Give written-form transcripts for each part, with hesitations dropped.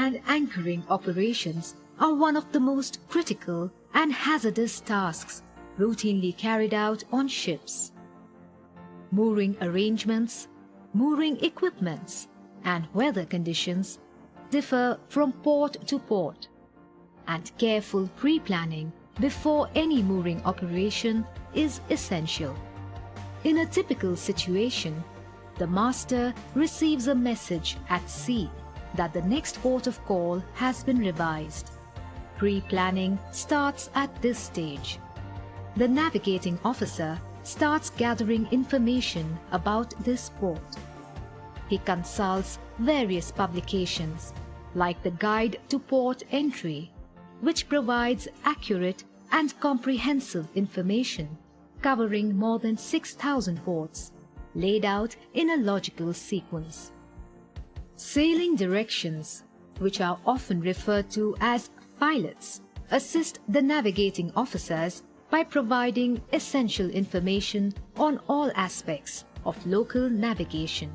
and anchoring operations are one of the most critical and hazardous tasks routinely carried out on ships. Mooring arrangements, mooring equipments, and weather conditions differ from port to port, and careful pre-planning before any mooring operation is essential. In a typical situation, the master receives a message at sea that the next port of call has been revised. Pre-planning starts at this stage. The navigating officer starts gathering information about this port. He consults various publications, like the Guide to Port Entry, which provides accurate and comprehensive information covering more than 6,000 ports, laid out in a logical sequence. Sailing directions, which are often referred to as pilots, assist the navigating officers by providing essential information on all aspects of local navigation.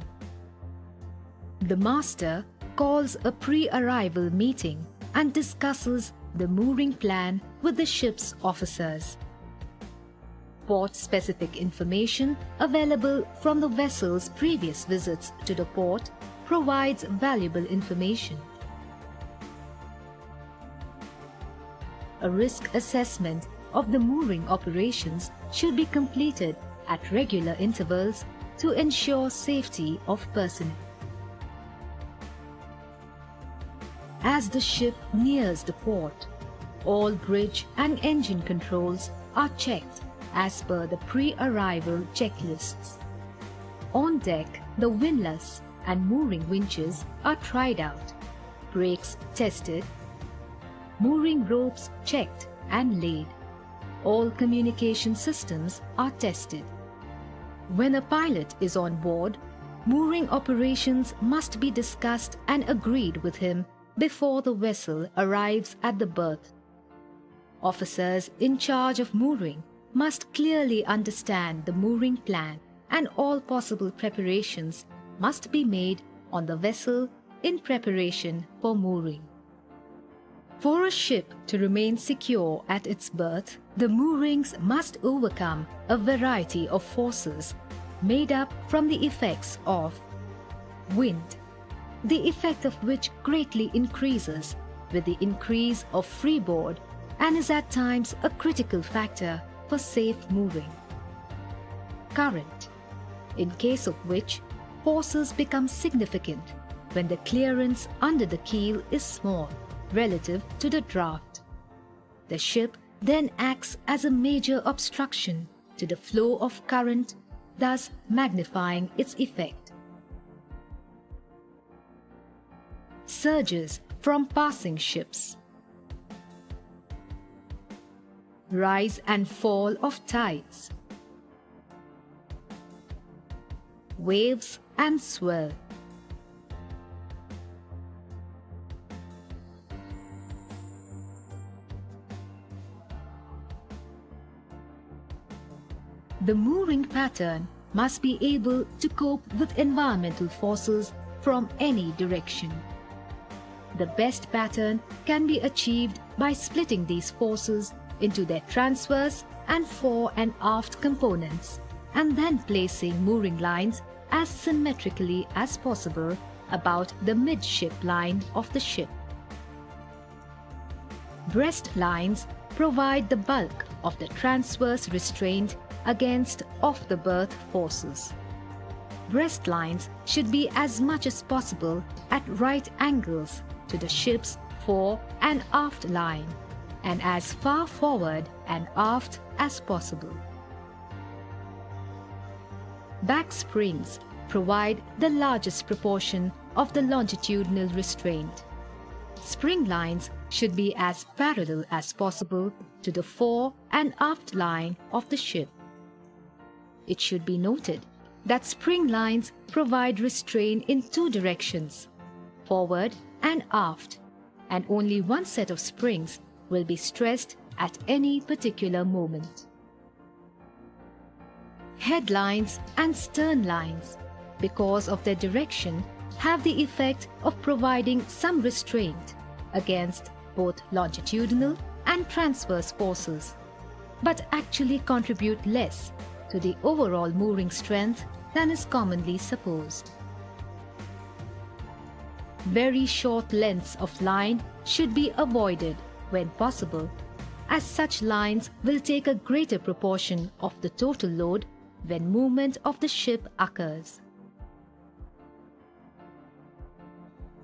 The master calls a pre-arrival meeting and discusses the mooring plan with the ship's officers. Port-specific information available from the vessel's previous visits to the port provides valuable information. A risk assessment of the mooring operations should be completed at regular intervals to ensure safety of personnel. As the ship nears the port, all bridge and engine controls are checked as per the pre-arrival checklists. On deck, the windlass and mooring winches are tried out, brakes tested, mooring ropes checked and laid. All communication systems are tested. When a pilot is on board, mooring operations must be discussed and agreed with him before the vessel arrives at the berth. Officers in charge of mooring must clearly understand the mooring plan, and all possible preparations must be made on the vessel in preparation for mooring. For a ship to remain secure at its berth, the moorings must overcome a variety of forces made up from the effects of wind, the effect of which greatly increases with the increase of freeboard and is at times a critical factor for safe mooring. Current, in case of which forces become significant when the clearance under the keel is small relative to the draft. The ship then acts as a major obstruction to the flow of current, thus magnifying its effect. Surges from passing ships. Rise and fall of tides. Waves and swell. The mooring pattern must be able to cope with environmental forces from any direction. The best pattern can be achieved by splitting these forces into their transverse and fore and aft components, and then placing mooring lines as symmetrically as possible about the midship line of the ship. Breast lines provide the bulk of the transverse restraint against off-the-berth forces. Breast lines should be as much as possible at right angles to the ship's fore and aft line, and as far forward and aft as possible. Back springs provide the largest proportion of the longitudinal restraint. Spring lines should be as parallel as possible to the fore and aft line of the ship. It should be noted that spring lines provide restraint in two directions, forward and aft, and only one set of springs will be stressed at any particular moment. Headlines and stern lines, because of their direction, have the effect of providing some restraint against both longitudinal and transverse forces, but actually contribute less to the overall mooring strength than is commonly supposed. Very short lengths of line should be avoided when possible, as such lines will take a greater proportion of the total load when movement of the ship occurs.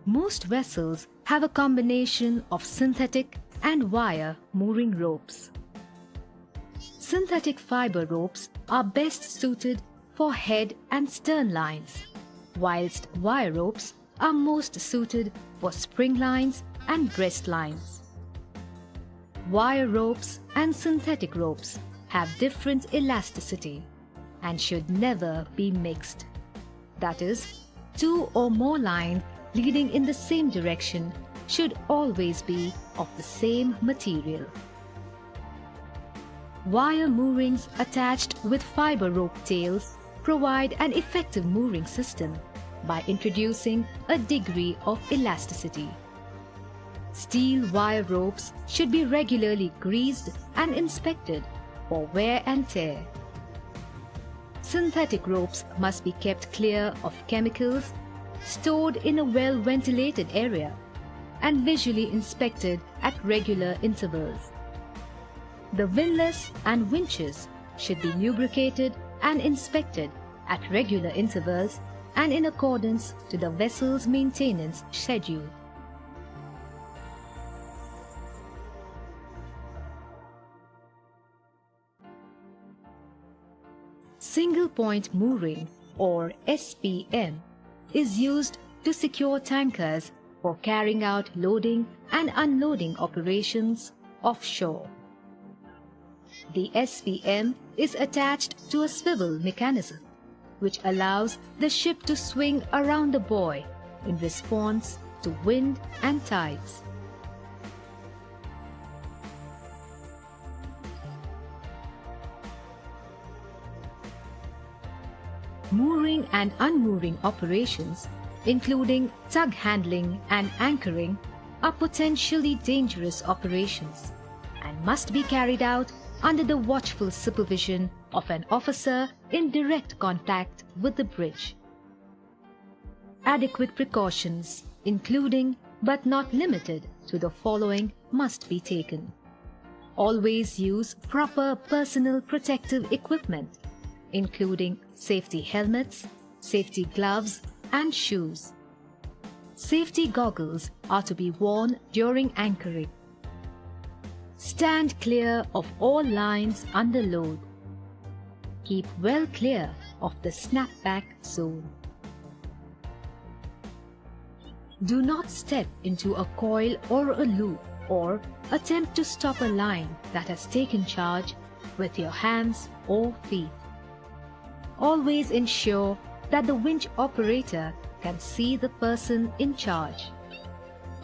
Most vessels have a combination of synthetic and wire mooring ropes. Synthetic fiber ropes are best suited for head and stern lines, whilst wire ropes are most suited for spring lines and breast lines. Wire ropes and synthetic ropes have different elasticity and should never be mixed. That is, two or more lines leading in the same direction should always be of the same material. Wire moorings attached with fiber rope tails provide an effective mooring system by introducing a degree of elasticity. Steel wire ropes should be regularly greased and inspected for wear and tear. Synthetic ropes must be kept clear of chemicals, stored in a well-ventilated area, and visually inspected at regular intervals. The windlass and winches should be lubricated and inspected at regular intervals and in accordance to the vessel's maintenance schedule. Single point mooring, or SPM, is used to secure tankers for carrying out loading and unloading operations offshore. The SPM is attached to a swivel mechanism, which allows the ship to swing around the buoy in response to wind and tides. Mooring and unmooring operations, including tug handling and anchoring, are potentially dangerous operations and must be carried out under the watchful supervision of an officer in direct contact with the bridge. Adequate precautions, including but not limited to the following, must be taken. Always use proper personal protective equipment, including safety helmets, safety gloves, and shoes. Safety goggles are to be worn during anchoring. Stand clear of all lines under load. Keep well clear of the snapback zone. Do not step into a coil or a loop or attempt to stop a line that has taken charge with your hands or feet. Always ensure that the winch operator can see the person in charge.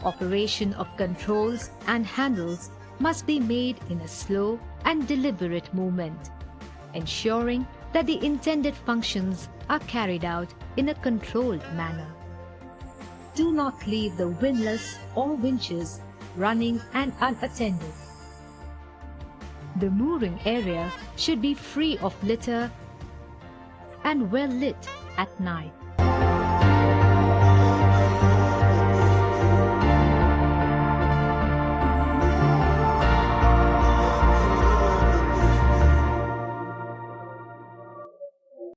Operation of controls and handles must be made in a slow and deliberate movement, ensuring that the intended functions are carried out in a controlled manner. Do not leave the windlass or winches running and unattended. The mooring area should be free of litter and well lit at night.